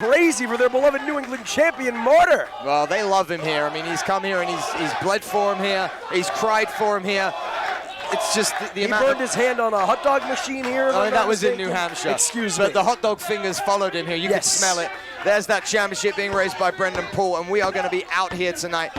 crazy for their beloved New England champion, MORTAR. Well, they love him here. I mean, he's come here and he's bled for him here. He's cried for him here. It's just the amount. He burned his hand on a hot dog machine here. Oh, that was in New Hampshire. Excuse me. But the hot dog fingers followed him here. You can smell it. There's that championship being raised by Brendan Poole, and we are going to be out here tonight.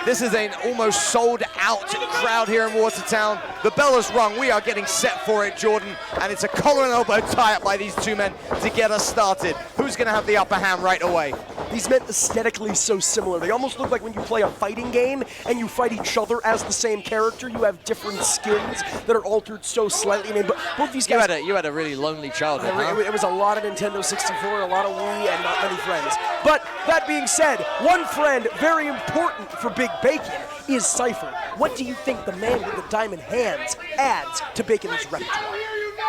This is an almost sold-out crowd here in Watertown. The bell has rung. We are getting set for it, Jordan. And it's a collar and elbow tie-up by these two men to get us started. Who's going to have the upper hand right away? These men aesthetically so similar. They almost look like when you play a fighting game and you fight each other as the same character. You have different skins that are altered so slightly. I mean, but both these guys... You had a really lonely childhood, huh? It was a lot of Nintendo 64, a lot of Wii, and not many friends. But that being said, one friend very important for Big Bacon is Cypher. What do you think the man with the diamond hands adds to Bacon's repertoire?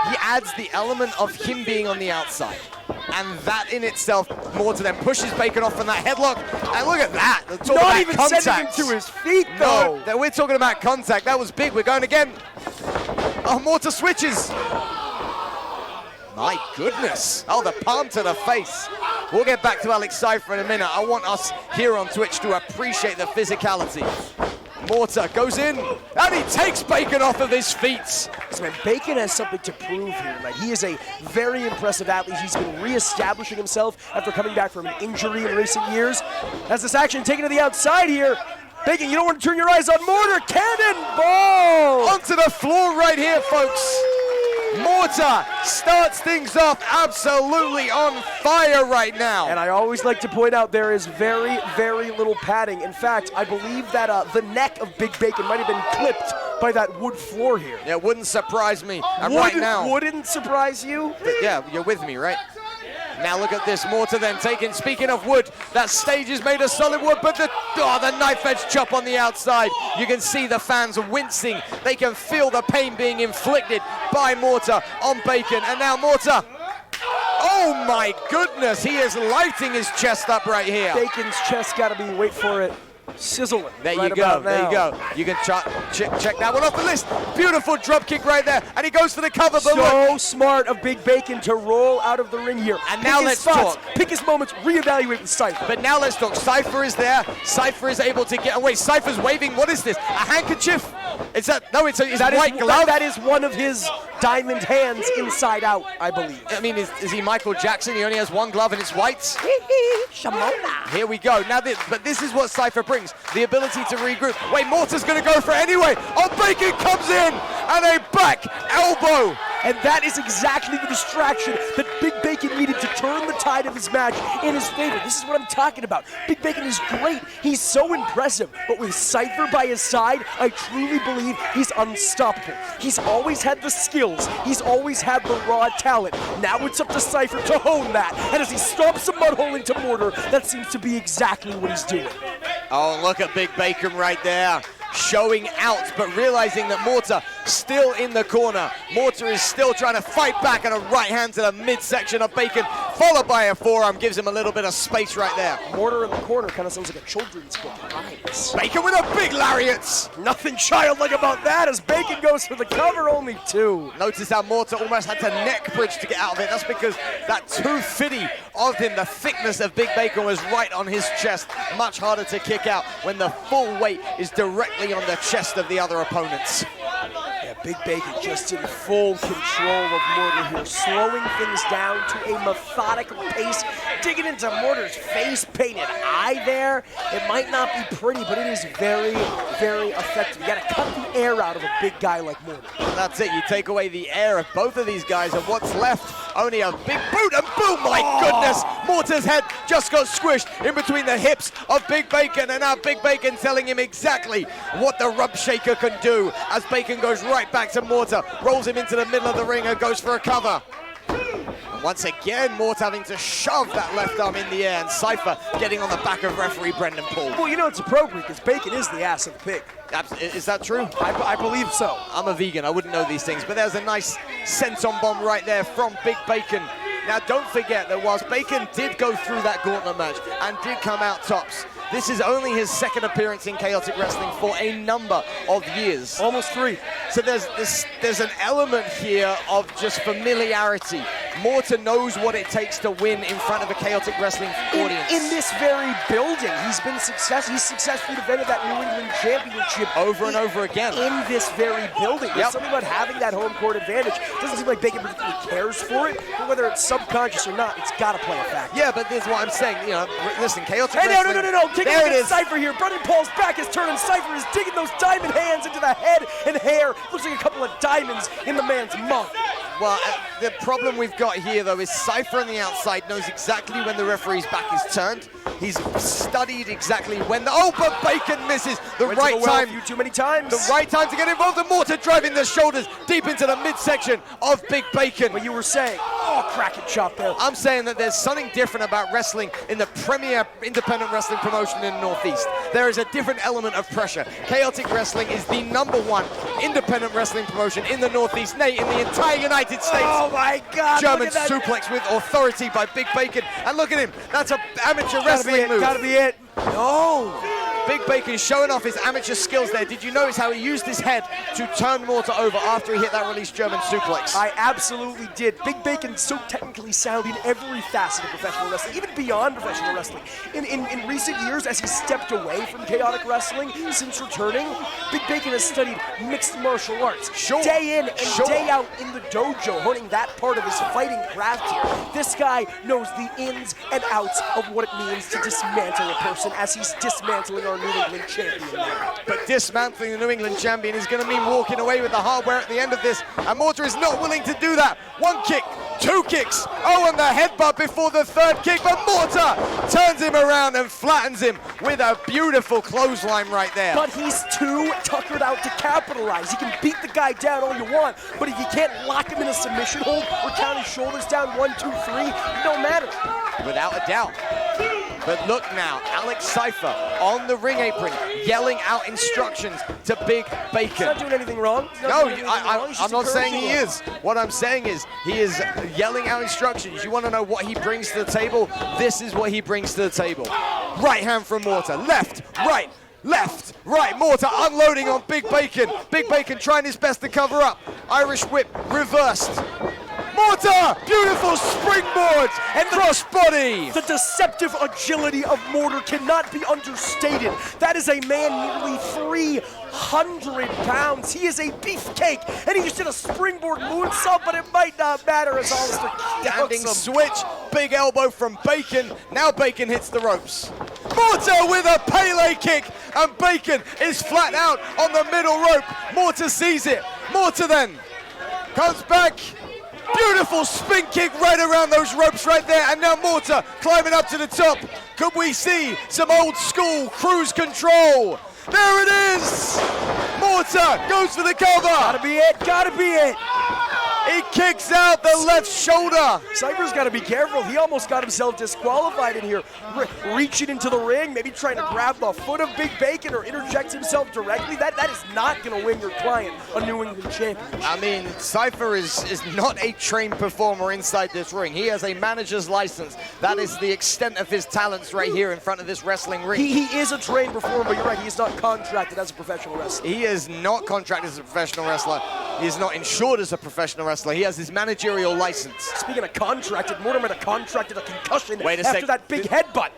He adds the element of him being on the outside. And that in itself, more to them, pushes Bacon off from that headlock. And look at that. Not even sending him to his feet, though. No, we're talking about contact. That was big. We're going again. Oh, MORTAR switches. My goodness. Oh, the palm to the face. We'll get back to Alex Cypher in a minute. I want us here on Twitch to appreciate the physicality. MORTAR goes in, and he takes Bacon off of his feet. Man, Bacon has something to prove here tonight. He is a very impressive athlete. He's been reestablishing himself after coming back from an injury in recent years. As this action taken to the outside here, Bacon, you don't want to turn your eyes on MORTAR. Cannonball! Onto the floor right here, folks. MORTAR starts things off absolutely on fire right now. And I always like to point out there is very, very little padding. In fact, I believe that the neck of Big Bacon might have been clipped by that wood floor here. Yeah, it wouldn't surprise me. And right now... Wouldn't surprise you? Yeah, you're with me, right? Now look at this, MORTAR then taking, speaking of wood, that stage is made of solid wood, but the knife edge chop on the outside. You can see the fans wincing. They can feel the pain being inflicted by MORTAR on Bacon. And now MORTAR, oh my goodness, he is lighting his chest up right here. Bacon's chest gotta be, wait for it, sizzling. There you go, there you go. You can check that one off the list. Beautiful drop kick right there, and he goes for the cover. But so smart of Big Bacon to roll out of the ring here. And now let's talk. Pick his moments, reevaluate with Cypher. But now let's talk. Cypher is there. Cypher is able to get away. Cypher's waving. What is this? A handkerchief? Is that? No, it's a white glove. That is one of his diamond hands inside out, I believe. I mean, is he Michael Jackson? He only has one glove and it's white. Shimona. Here we go. Now, but this is what Cypher brings. The ability to regroup. Wait, MORTAR's going to go for it anyway. Oh, Bacon comes in and a back elbow. And that is exactly the distraction that Big Bacon needed to turn the tide of his match in his favor. This is what I'm talking about. Big Bacon is great. He's so impressive. But with Cypher by his side, I truly believe he's unstoppable. He's always had the skills. He's always had the raw talent. Now it's up to Cypher to hone that. And as he stomps a mud hole into MORTAR, that seems to be exactly what he's doing. Oh, look at Big Bacon right there. Showing out, but realizing that MORTAR still in the corner. MORTAR is still trying to fight back, and a right hand to the midsection of Bacon, followed by a forearm, gives him a little bit of space right there. MORTAR in the corner kind of sounds like a children's book. Nice. Bacon with a big lariat. Nothing childlike about that as Bacon goes for the cover, only two. Notice how MORTAR almost had to neck bridge to get out of it. That's because that 250 of him, the thickness of Big Bacon was right on his chest. Much harder to kick out when the full weight is directly on the chest of the other opponents. Yeah, Big Bacon just in full control of MORTAR here, slowing things down to a methodical pace, digging into MORTAR's face-painted eye there. It might not be pretty, but it is very, very effective. You gotta cut the air out of a big guy like MORTAR. That's it, you take away the air of both of these guys, and what's left? Only a big boot, and boom, my goodness! MORTAR's head just got squished in between the hips of Big Bacon, and now Big Bacon telling him exactly what the rub shaker can do as Bacon goes right back to MORTAR, rolls him into the middle of the ring and goes for a cover. And once again, MORTAR having to shove that left arm in the air, and Cypher getting on the back of referee Brendan Poole. Well, you know it's appropriate because Bacon is the ass of the pig. Is that true? I believe so. I'm a vegan, I wouldn't know these things, but there's a nice senton bomb right there from Big Bacon. Now, don't forget that whilst Bacon did go through that gauntlet match and did come out tops, this is only his second appearance in chaotic wrestling for a number of years. Almost 3. So there's an element here of just familiarity Mortar knows what it takes to win in front of a chaotic wrestling audience. In this very building, he's been successful. He's successfully defended that New England championship over and over again. In this very building. There's something about having that home court advantage. It doesn't seem like Bacon particularly cares for it, but whether it's subconscious or not, it's got to play a factor. Yeah, but this is what I'm saying. You know, listen, chaotic hey, wrestling. No. Take a look at Cypher here. Brendan Paul's back is turning. Cypher is digging those diamond hands into the head and hair. Looks like a couple of diamonds in the man's mouth. Well, the problem we've got here, though, is Cypher on the outside knows exactly when the referee's back is turned. He's studied exactly when the... Oh, but Bacon misses the right time. Too many times. The right time to get involved. And Mortar driving the shoulders deep into the midsection of Big Bacon. What you were saying. Oh, cracking chop there. I'm saying that there's something different about wrestling in the premier independent wrestling promotion in the Northeast. There is a different element of pressure. Chaotic Wrestling is the #1 independent wrestling promotion in the Northeast, nay, in the entire United States. Oh my God! German suplex with authority by Big Bacon, and look at him. That's an amateur wrestling move. Gotta be it. No. Big Bacon showing off his amateur skills there. Did you notice how he used his head to turn Mortar over after he hit that release German suplex? I absolutely did. Big Bacon's so technically sound in every facet of professional wrestling, even beyond professional wrestling. In recent years, as he stepped away from chaotic wrestling, since returning, Big Bacon has studied mixed martial arts. Day in and day out in the dojo, honing that part of his fighting craft here. This guy knows the ins and outs of what it means to dismantle a person as he's dismantling our New England champion now. But dismantling the New England champion is going to mean walking away with the hardware at the end of this, and Mortar is not willing to do that. 1 kick, 2 kicks, oh, and the headbutt before the 3rd kick, but Mortar turns him around and flattens him with a beautiful clothesline right there. But he's too tuckered out to capitalize. You can beat the guy down all you want, but if you can't lock him in a submission hold or count his shoulders down 1, 2, 3, it don't matter. Without a doubt. But look now, Alex Cypher on the ring apron, yelling out instructions to Big Bacon. He's not doing anything wrong. I'm not saying he is. What I'm saying is he is yelling out instructions. You want to know what he brings to the table? This is what he brings to the table. Right hand from Mortar, left, right, Mortar unloading on Big Bacon. Big Bacon trying his best to cover up. Irish whip reversed. Mortar! Beautiful springboard and crossbody! The deceptive agility of Mortar cannot be understated. That is a man nearly 300 pounds. He is a beefcake, and he just did a springboard moonsault, but it might not matter as Hollister standing switch, big elbow from Bacon. Now Bacon hits the ropes. Mortar with a Pele kick, and Bacon is flat out on the middle rope. Mortar sees it. Mortar then comes back. Beautiful spin kick right around those ropes right there, and now Mortar climbing up to the top. Could we see some old school cruise control? There it is! Mortar goes for the cover. Gotta be it. He kicks out the left shoulder. Cypher's got to be careful. He almost got himself disqualified in here. Reaching into the ring, maybe trying to grab the foot of Big Bacon or interject himself directly. That is not going to win your client a New England champion. I mean, Cypher is not a trained performer inside this ring. He has a manager's license. That is the extent of his talents right here in front of this wrestling ring. He is a trained performer, but you're right. He is not contracted as a professional wrestler. He is not contracted as a professional wrestler. He is not insured as a professional wrestler. He has his managerial license. Speaking of contracted, Mortar might have contracted a concussion Wait a after that big headbutt.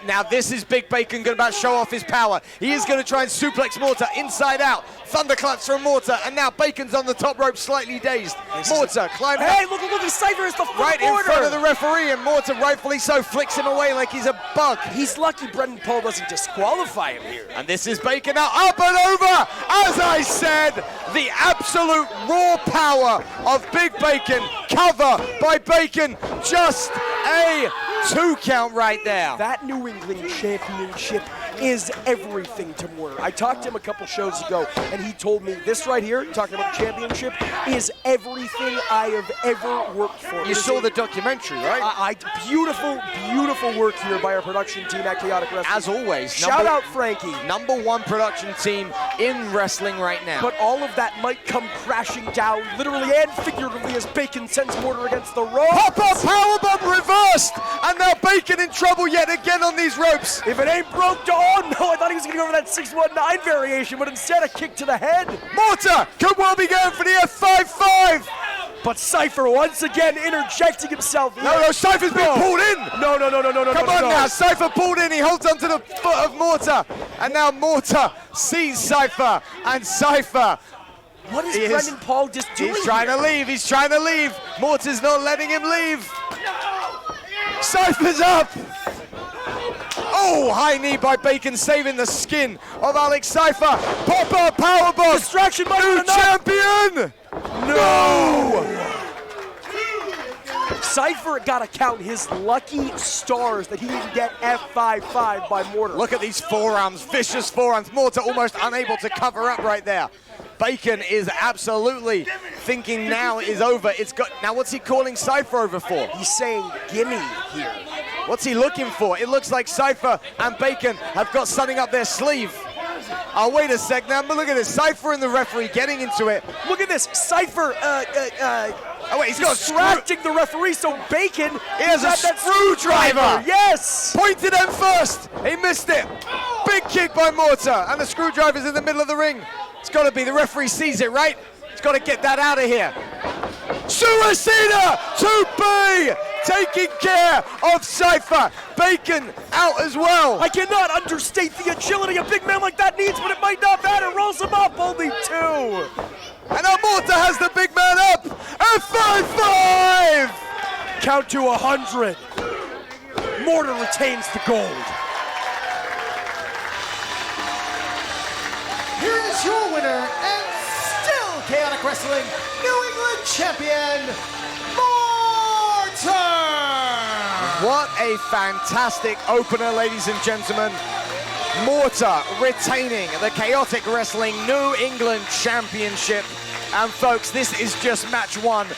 Now this is Big Bacon going to show off his power. He is going to try and suplex Mortar inside out. Thunderclaps from Mortar, and now Bacon's on the top rope, slightly dazed. Mortar climbing up. Hey, look at Cypher is the right in front of the referee, and Mortar, rightfully so, flicks him away like he's a bug. He's lucky Brendan Paul doesn't disqualify him here. And this is Bacon now up and over. As I said, the absolute raw power of Big Bacon. Cover by Bacon. Just a 2 count right there. That New England championship is everything to Mortar. I talked to him a couple shows ago, and he told me this right here, talking about the championship, is everything I have ever worked for. You saw the documentary, right? Beautiful work here by our production team at Chaotic Wrestling. As always. Shout out Frankie. #1 production team in wrestling right now. But all of that might come crashing down, literally and figuratively, as Bacon sends Mortar against the ropes. Pop-up powerbomb reversed, and now Bacon in trouble yet again on these ropes. If it ain't broke, oh no, I thought he was going to go for that 619 variation, but instead a kick to the head. Mortar could well be going for the F5-5. But Cypher once again interjecting himself. No, Cypher's been pulled in. No. Come on now, Cypher pulled in. He holds onto the foot of Mortar. And now Mortar sees Cypher. And Cypher. What is Brendan Paul just doing? He's trying to leave. He's trying to leave. Mortar's not letting him leave. Cypher's up. Oh, high knee by Bacon, saving the skin of Alex Cypher. Pop-up powerbomb. Distraction might New champion. No. Cypher gotta count his lucky stars that he didn't get F5-5 by Mortar. Look at these forearms, vicious forearms. Mortar almost unable to cover up right there. Bacon is absolutely thinking now is over. Now what's he calling Cypher over for? He's saying gimme here. What's he looking for? It looks like Cypher and Bacon have got something up their sleeve. Oh, wait a sec now, but look at this. Cypher and the referee getting into it. Look at this, Cypher oh wait, he's got distracting the referee, so Bacon he has a screwdriver. Yes! Pointed him first. He missed it. Big kick by Mortar, and the screwdriver's in the middle of the ring. It's got to be. The referee sees it, right? He's got to get that out of here. Suicida to B, taking care of Cypher. Bacon out as well. I cannot understate the agility a big man like that needs, but it might not matter. Rolls him up, only 2. And now Mortar has the big man up. F5-5. Count to 100. Mortar retains the gold. Here is your winner and still Chaotic Wrestling New England champion, MORTAR! What a fantastic opener, ladies and gentlemen. Mortar retaining the Chaotic Wrestling New England Championship. And folks, this is just match 1